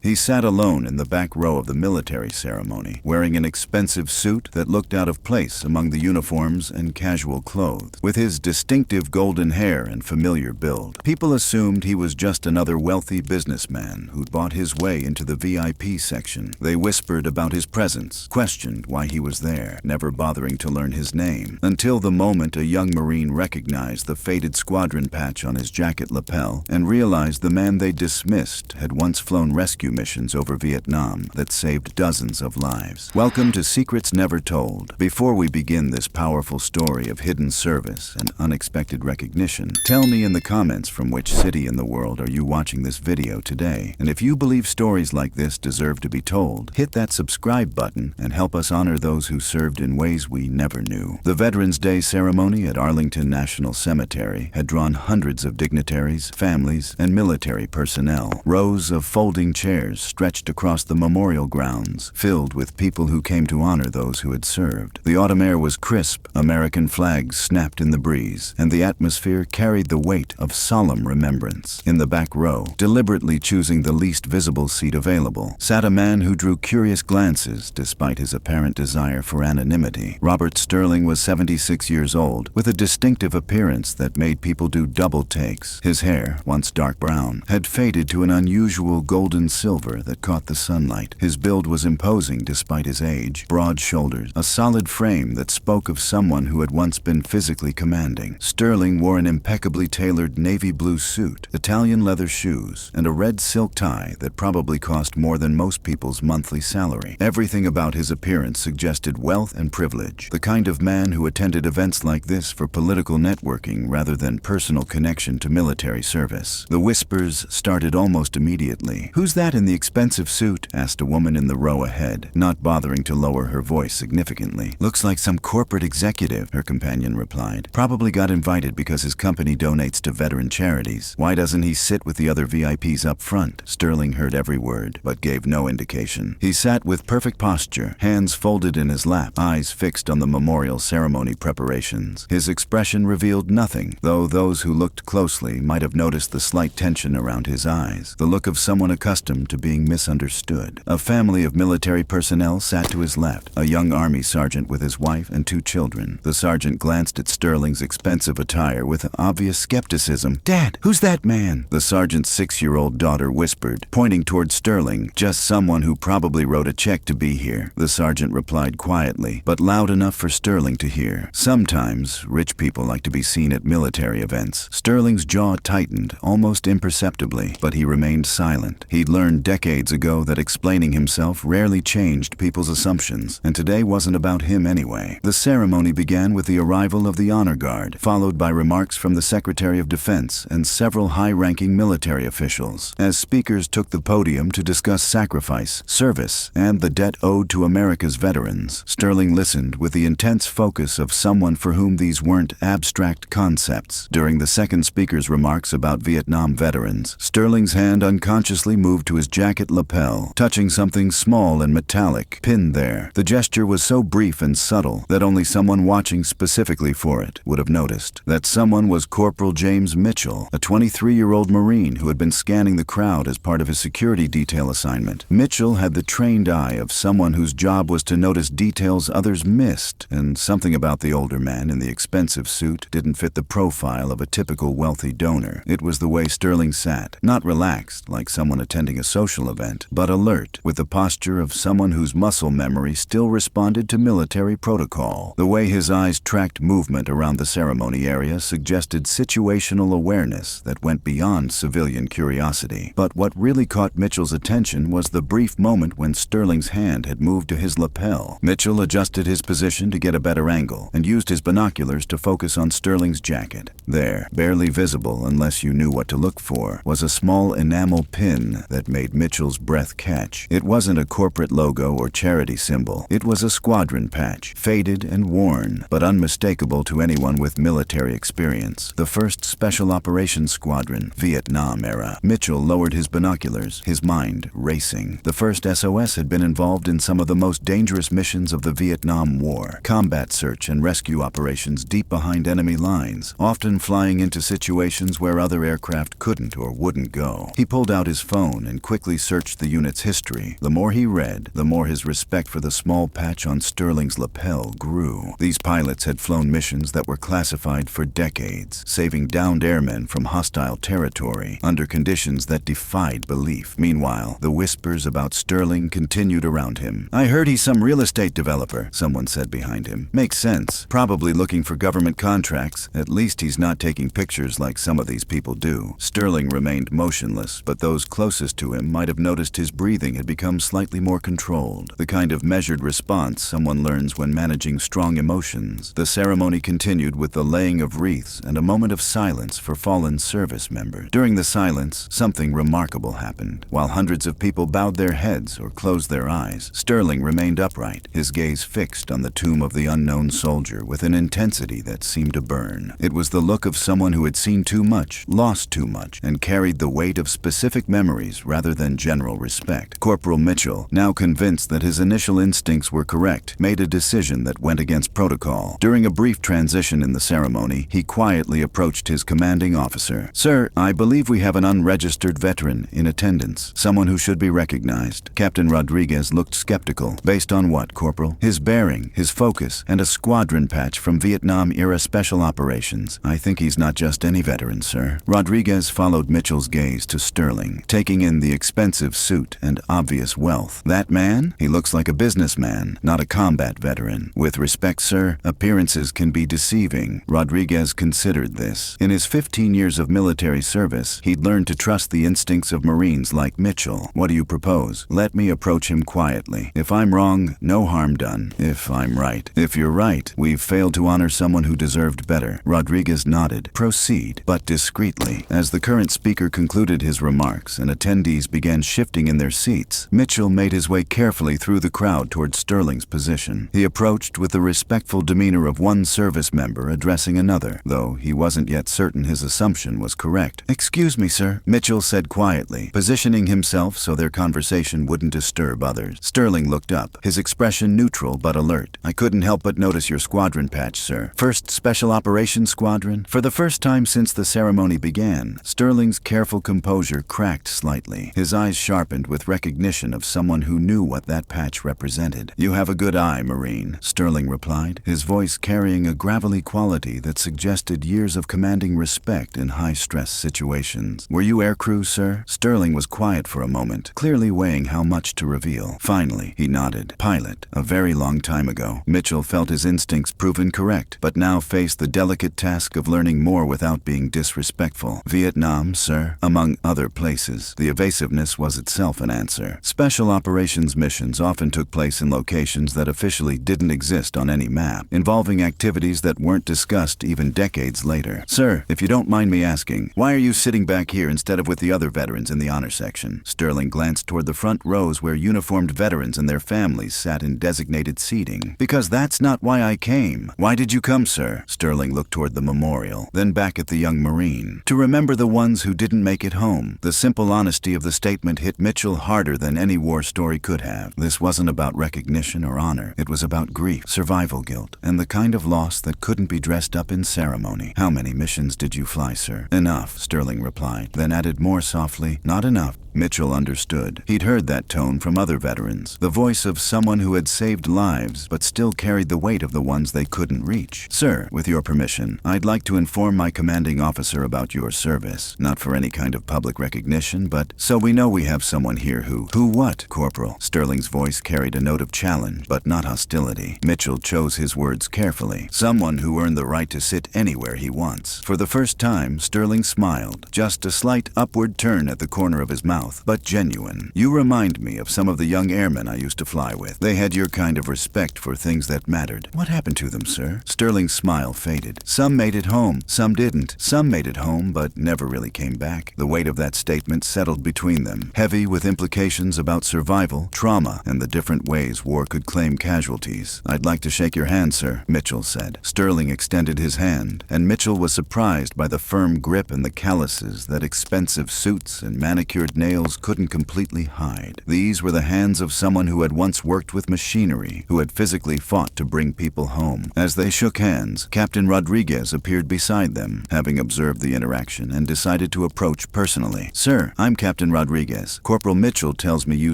He sat alone in the back row of the military ceremony, wearing an expensive suit that looked out of place among the uniforms and casual clothes. With his distinctive golden hair and familiar build, people assumed he was just another wealthy businessman who'd bought his way into the VIP section. They whispered about his presence, questioned why he was there, never bothering to learn his name, until the moment a young Marine recognized the faded squadron patch on his jacket lapel and realized the man they dismissed had once flown rescue missions over Vietnam that saved dozens of lives. Welcome to Secrets Never Told. Before we begin this powerful story of hidden service and unexpected recognition, tell me in the comments from which city in the world are you watching this video today. And if you believe stories like this deserve to be told, hit that subscribe button and help us honor those who served in ways we never knew. The Veterans Day ceremony at Arlington National Cemetery had drawn hundreds of dignitaries, families, and military personnel. Rows of folding chairs stretched across the memorial grounds, filled with people who came to honor those who had served. The autumn air was crisp, American flags snapped in the breeze, and the atmosphere carried the weight of solemn remembrance. In the back row, deliberately choosing the least visible seat available, sat a man who drew curious glances despite his apparent desire for anonymity. Robert Sterling was 76 years old, with a distinctive appearance that made people do double takes. His hair, once dark brown, had faded to an unusual golden silver that caught the sunlight. His build was imposing despite his age, broad shoulders, a solid frame that spoke of someone who had once been physically commanding. Sterling wore an impeccably tailored navy blue suit, Italian leather shoes, and a red silk tie that probably cost more than most people's monthly salary. Everything about his appearance suggested wealth and privilege, the kind of man who attended events like this for political networking rather than personal connection to military service. The whispers started almost immediately. "Who's that in the expensive suit?" asked a woman in the row ahead, not bothering to lower her voice significantly. "Looks like some corporate executive," her companion replied. "Probably got invited because his company donates to veteran charities. Why doesn't he sit with the other VIPs up front?" Sterling heard every word, but gave no indication. He sat with perfect posture, hands folded in his lap, eyes fixed on the memorial ceremony preparations. His expression revealed nothing, though those who looked closely might have noticed the slight tension around his eyes, the look of someone accustomed to being misunderstood. A family of military personnel sat to his left, a young army sergeant with his wife and 2 children. The sergeant glanced at Sterling's expensive attire with obvious skepticism. "Dad, who's that man?" the sergeant's 6-year-old daughter whispered, pointing toward Sterling. "Just someone who probably wrote a check to be here," the sergeant replied quietly, but loud enough for Sterling to hear. Sometimes, rich people like to be seen at military events. Sterling's jaw tightened, almost imperceptibly, but he remained silent. He'd learned decades ago that explaining himself rarely changed people's assumptions, and today wasn't about him anyway. The ceremony began with the arrival of the honor guard, followed by remarks from the Secretary of Defense and several high-ranking military officials. As speakers took the podium to discuss sacrifice, service, and the debt owed to America's veterans, Sterling listened with the intense focus of someone for whom these weren't abstract concepts. During the second speaker's remarks about Vietnam veterans, Sterling's hand unconsciously moved to his jacket lapel, touching something small and metallic, pinned there. The gesture was so brief and subtle that only someone watching specifically for it would have noticed. That someone was Corporal James Mitchell, a 23-year-old Marine who had been scanning the crowd as part of his security detail assignment. Mitchell had the trained eye of someone whose job was to notice details others missed, and something about the older man in the expensive suit didn't fit the profile of a typical wealthy donor. It was the way Sterling sat, not relaxed like someone attending a social event, but alert, with the posture of someone whose muscle memory still responded to military protocol. The way his eyes tracked movement around the ceremony area suggested situational awareness that went beyond civilian curiosity. But what really caught Mitchell's attention was the brief moment when Sterling's hand had moved to his lapel. Mitchell adjusted his position to get a better angle and used his binoculars to focus on Sterling's jacket. There, barely visible unless you knew what to look for, was a small enamel pin that made Mitchell's breath catch. It wasn't a corporate logo or charity symbol. It was a squadron patch, faded and worn, but unmistakable to anyone with military experience. The 1st Special Operations Squadron, Vietnam era. Mitchell lowered his binoculars, his mind racing. The 1st SOS had been involved in some of the most dangerous missions of the Vietnam War. Combat search and rescue operations deep behind enemy lines, often flying into situations where other aircraft couldn't or wouldn't go. He pulled out his phone and quickly searched the unit's history. The more he read, the more his respect for the small patch on Sterling's lapel grew. These pilots had flown missions that were classified for decades, saving downed airmen from hostile territory under conditions that defied belief. Meanwhile, the whispers about Sterling continued around him. "I heard he's some real estate developer," someone said behind him. "Makes sense. Probably looking for government contracts. At least he's not taking pictures like some of these people do." Sterling remained motionless, but those closest to him might have noticed his breathing had become slightly more controlled, the kind of measured response someone learns when managing strong emotions. The ceremony continued with the laying of wreaths and a moment of silence for fallen service members. During the silence, something remarkable happened. While hundreds of people bowed their heads or closed their eyes, Sterling remained upright, his gaze fixed on the tomb of the unknown soldier with an intensity that seemed to burn. It was the look of someone who had seen too much, lost too much, and carried the weight of specific memories rather than general respect. Corporal Mitchell, now convinced that his initial instincts were correct, made a decision that went against protocol. During a brief transition in the ceremony, he quietly approached his commanding officer. "Sir, I believe we have an unregistered veteran in attendance, someone who should be recognized." Captain Rodriguez looked skeptical. "Based on what, Corporal?" "His bearing, his focus, and a squadron patch from Vietnam-era special operations. I think he's not just any veteran, sir." Rodriguez followed Mitchell's gaze to Sterling, taking in the expensive suit and obvious wealth. "That man? He looks like a businessman, not a combat veteran. With respect, sir, appearances can be deceiving." Rodriguez considered this. In his 15 years of military service, he'd learned to trust the instincts of Marines like Mitchell. "What do you propose?" "Let me approach him quietly. If I'm wrong, no harm done. If I'm right." "If you're right, we've failed to honor someone who deserved better." Rodriguez nodded. "Proceed, but discreetly." As the current speaker concluded his remarks and attendees began shifting in their seats, Mitchell made his way carefully through the crowd toward Sterling's position. He approached with the respectful demeanor of one service member addressing another, though he wasn't yet certain his assumption was correct. "Excuse me, sir," Mitchell said quietly, positioning himself so their conversation wouldn't disturb others. Sterling looked up, his expression neutral but alert. "I couldn't help but notice your squadron patch, sir. First Special Operations Squadron?" For the first time since the ceremony began, Sterling's careful composure cracked slightly. His eyes sharpened with recognition of someone who knew what that patch represented. "You have a good eye, Marine," Sterling replied, his voice carrying a gravelly quality that suggested years of commanding respect in high-stress situations. "Were you aircrew, sir?" Sterling was quiet for a moment, clearly weighing how much to reveal. Finally, he nodded. "Pilot, a very long time ago." Mitchell felt his instincts proven correct, but now faced the delicate task of learning more without being disrespectful. "Vietnam, sir, among other places." The evasiveness was itself an answer. Special operations missions often took place in locations that officially didn't exist on any map, involving activities that weren't discussed even decades later. "Sir, if you don't mind me asking, why are you sitting back here instead of with the other veterans in the honor section?" Sterling glanced toward the front rows where uniformed veterans and their families sat in designated seating. "Because that's not why I came." "Why did you come, sir?" Sterling looked toward the memorial, then back at the young Marine. "To remember the ones who didn't make it home." The simple honesty of the statement hit Mitchell harder than any war story could have. This wasn't about recognition or honor. It was about grief, survival guilt, and the kind of loss that couldn't be dressed up in ceremony. "How many missions did you fly, sir?" "Enough," Sterling replied, then added more softly, "Not enough." Mitchell understood. He'd heard that tone from other veterans, the voice of someone who had saved lives but still carried the weight of the ones they couldn't reach. "Sir, with your permission, I'd like to inform my commanding officer about your service. Not for any kind of public recognition, but so we know we have someone here who..." "Who what, Corporal?" Sterling's voice carried a note of challenge, but not hostility. Mitchell chose his words carefully. "Someone who earned the right to sit anywhere he wants." For the first time, Sterling smiled, just a slight upward turn at the corner of his mouth, but genuine. "You remind me of some of the young airmen I used to fly with. They had your kind of respect for things that mattered." "What happened to them, sir?" Sterling's smile faded. "Some made it home, some didn't. Some made it home, but never really came back." The weight of that statement settled between them, heavy with implications about survival, trauma, and the different ways war could claim casualties. "I'd like to shake your hand, sir," Mitchell said. Sterling extended his hand, and Mitchell was surprised by the firm grip and the calluses that expensive suits and manicured nails details couldn't completely hide. These were the hands of someone who had once worked with machinery, who had physically fought to bring people home. As they shook hands, Captain Rodriguez appeared beside them, having observed the interaction, and decided to approach personally. "Sir, I'm Captain Rodriguez. Corporal Mitchell tells me you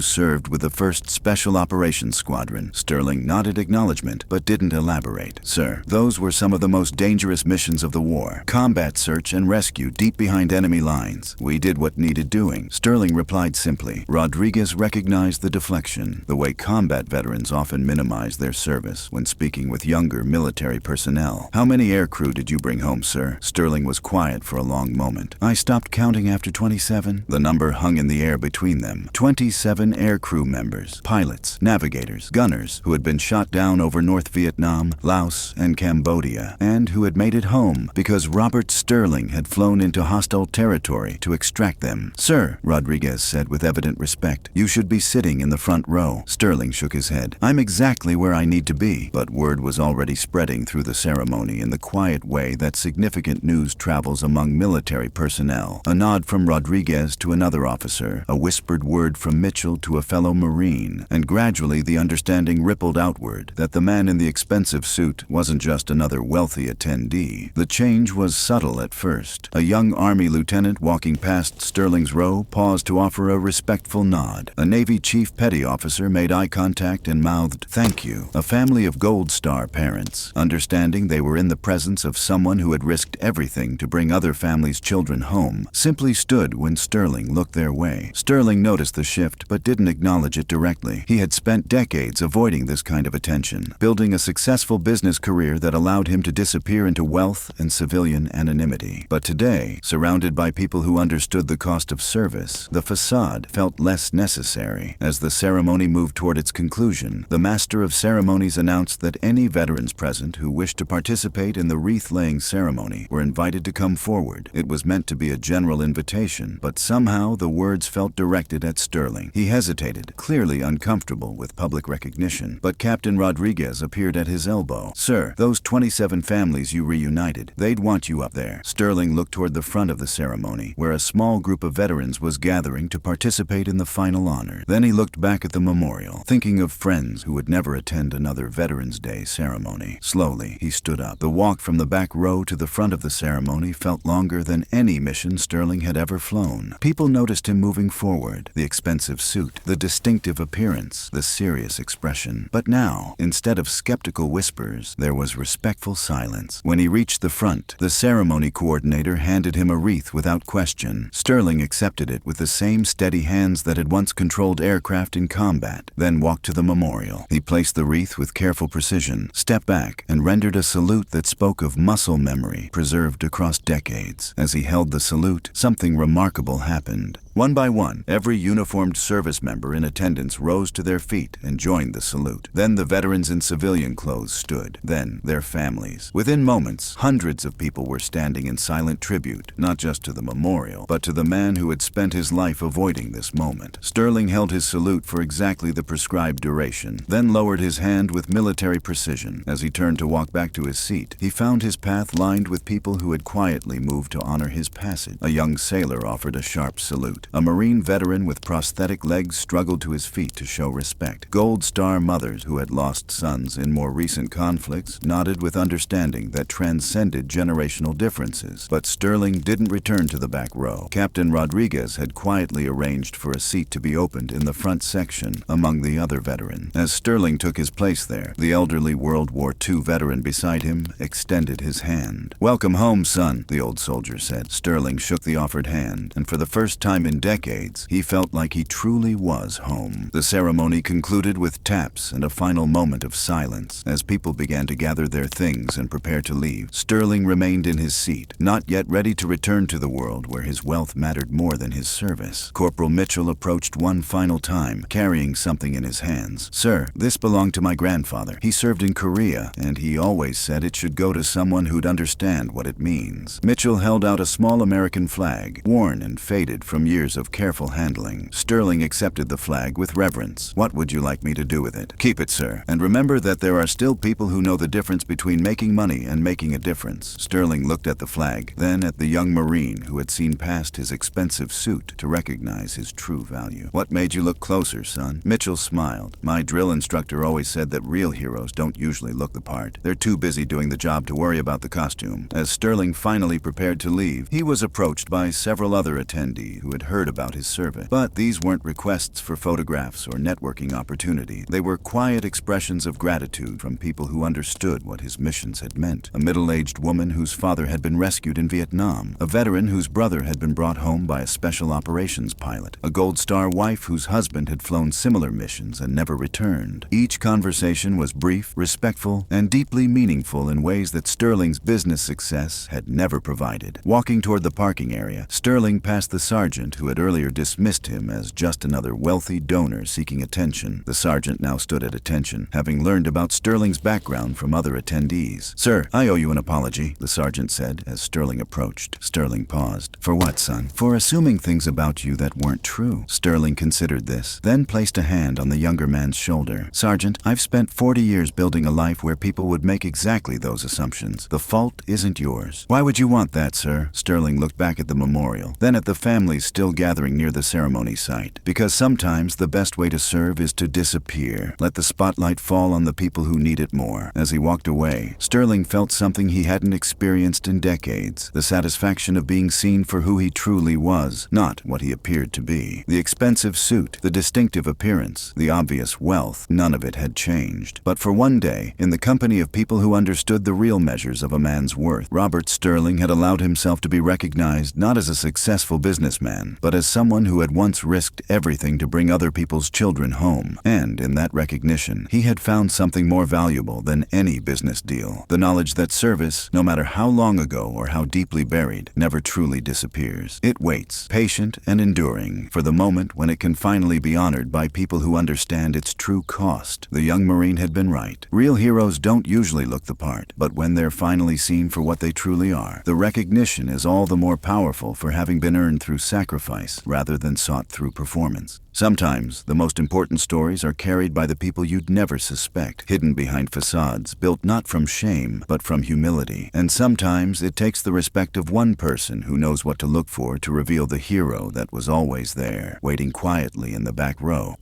served with the 1st Special Operations Squadron." Sterling nodded acknowledgement, but didn't elaborate. "Sir, those were some of the most dangerous missions of the war. Combat search and rescue deep behind enemy lines. We did what needed doing." Sterling replied simply. Rodriguez recognized the deflection, the way combat veterans often minimize their service when speaking with younger military personnel. "How many aircrew did you bring home, sir?" Sterling was quiet for a long moment. "I stopped counting after 27. The number hung in the air between them. 27 aircrew members, pilots, navigators, gunners, who had been shot down over North Vietnam, Laos, and Cambodia, and who had made it home because Robert Sterling had flown into hostile territory to extract them. "Sir," Rodriguez said with evident respect, "you should be sitting in the front row." Sterling shook his head. "I'm exactly where I need to be." But word was already spreading through the ceremony in the quiet way that significant news travels among military personnel. A nod from Rodriguez to another officer, a whispered word from Mitchell to a fellow Marine, and gradually the understanding rippled outward that the man in the expensive suit wasn't just another wealthy attendee. The change was subtle at first. A young Army lieutenant walking past Sterling's row paused to offer a respectful nod. A Navy chief petty officer made eye contact and mouthed, "Thank you." A family of Gold Star parents, understanding they were in the presence of someone who had risked everything to bring other families' children home, simply stood when Sterling looked their way. Sterling noticed the shift but didn't acknowledge it directly. He had spent decades avoiding this kind of attention, building a successful business career that allowed him to disappear into wealth and civilian anonymity. But today, surrounded by people who understood the cost of service, the facade felt less necessary. As the ceremony moved toward its conclusion, the Master of Ceremonies announced that any veterans present who wished to participate in the wreath-laying ceremony were invited to come forward. It was meant to be a general invitation, but somehow the words felt directed at Sterling. He hesitated, clearly uncomfortable with public recognition, but Captain Rodriguez appeared at his elbow. "Sir, those 27 families you reunited, they'd want you up there." Sterling looked toward the front of the ceremony, where a small group of veterans was gathering to participate in the final honor. Then he looked back at the memorial, thinking of friends who would never attend another Veterans Day ceremony. Slowly, he stood up. The walk from the back row to the front of the ceremony felt longer than any mission Sterling had ever flown. People noticed him moving forward, the expensive suit, the distinctive appearance, the serious expression. But now, instead of skeptical whispers, there was respectful silence. When he reached the front, the ceremony coordinator handed him a wreath without question. Sterling accepted it with the same steady hands that had once controlled aircraft in combat, then walked to the memorial. He placed the wreath with careful precision, stepped back, and rendered a salute that spoke of muscle memory preserved across decades. As he held the salute, something remarkable happened. One by one, every uniformed service member in attendance rose to their feet and joined the salute. Then the veterans in civilian clothes stood. Then their families. Within moments, hundreds of people were standing in silent tribute, not just to the memorial, but to the man who had spent his life avoiding this moment. Sterling held his salute for exactly the prescribed duration, then lowered his hand with military precision. As he turned to walk back to his seat, he found his path lined with people who had quietly moved to honor his passage. A young sailor offered a sharp salute. A Marine veteran with prosthetic legs struggled to his feet to show respect. Gold Star mothers who had lost sons in more recent conflicts nodded with understanding that transcended generational differences. But Sterling didn't return to the back row. Captain Rodriguez had quietly arranged for a seat to be opened in the front section among the other veterans. As Sterling took his place there, the elderly World War II veteran beside him extended his hand. "Welcome home, son," the old soldier said. Sterling shook the offered hand, and for the first time in decades, he felt like he truly was home. The ceremony concluded with taps and a final moment of silence as people began to gather their things and prepare to leave. Sterling remained in his seat, not yet ready to return to the world where his wealth mattered more than his service. Corporal Mitchell approached one final time, carrying something in his hands. "Sir, this belonged to my grandfather. He served in Korea, and he always said it should go to someone who'd understand what it means." Mitchell held out a small American flag, worn and faded from years years of careful handling, Sterling accepted the flag with reverence. "What would you like me to do with it?" "Keep it, sir. And remember that there are still people who know the difference between making money and making a difference." Sterling looked at the flag, then at the young Marine who had seen past his expensive suit to recognize his true value. "What made you look closer, son?" Mitchell smiled. "My drill instructor always said that real heroes don't usually look the part. They're too busy doing the job to worry about the costume." As Sterling finally prepared to leave, he was approached by several other attendees who had heard about his service. But these weren't requests for photographs or networking opportunities. They were quiet expressions of gratitude from people who understood what his missions had meant. A middle-aged woman whose father had been rescued in Vietnam, a veteran whose brother had been brought home by a special operations pilot, a Gold Star wife whose husband had flown similar missions and never returned. Each conversation was brief, respectful, and deeply meaningful in ways that Sterling's business success had never provided. Walking toward the parking area, Sterling passed the sergeant who had earlier dismissed him as just another wealthy donor seeking attention. The sergeant now stood at attention, having learned about Sterling's background from other attendees. "Sir, I owe you an apology," the sergeant said as Sterling approached. Sterling paused. "For what, son?" "For assuming things about you that weren't true." Sterling considered this, then placed a hand on the younger man's shoulder. "Sergeant, I've spent 40 years building a life where people would make exactly those assumptions. The fault isn't yours." "Why would you want that, sir?" Sterling looked back at the memorial, then at the families still gathering near the ceremony site. "Because sometimes the best way to serve is to disappear. Let the spotlight fall on the people who need it more." As he walked away, Sterling felt something he hadn't experienced in decades, the satisfaction of being seen for who he truly was, not what he appeared to be. The expensive suit, the distinctive appearance, the obvious wealth, none of it had changed. But for one day, in the company of people who understood the real measures of a man's worth, Robert Sterling had allowed himself to be recognized not as a successful businessman, but as someone who had once risked everything to bring other people's children home. And in that recognition, he had found something more valuable than any business deal: the knowledge that service, no matter how long ago or how deeply buried, never truly disappears. It waits, patient and enduring, for the moment when it can finally be honored by people who understand its true cost. The young Marine had been right. Real heroes don't usually look the part, but when they're finally seen for what they truly are, the recognition is all the more powerful for having been earned through sacrifice rather than sought through performance. Sometimes, the most important stories are carried by the people you'd never suspect, hidden behind facades built not from shame, but from humility. And sometimes it takes the respect of one person who knows what to look for to reveal the hero that was always there, waiting quietly in the back row.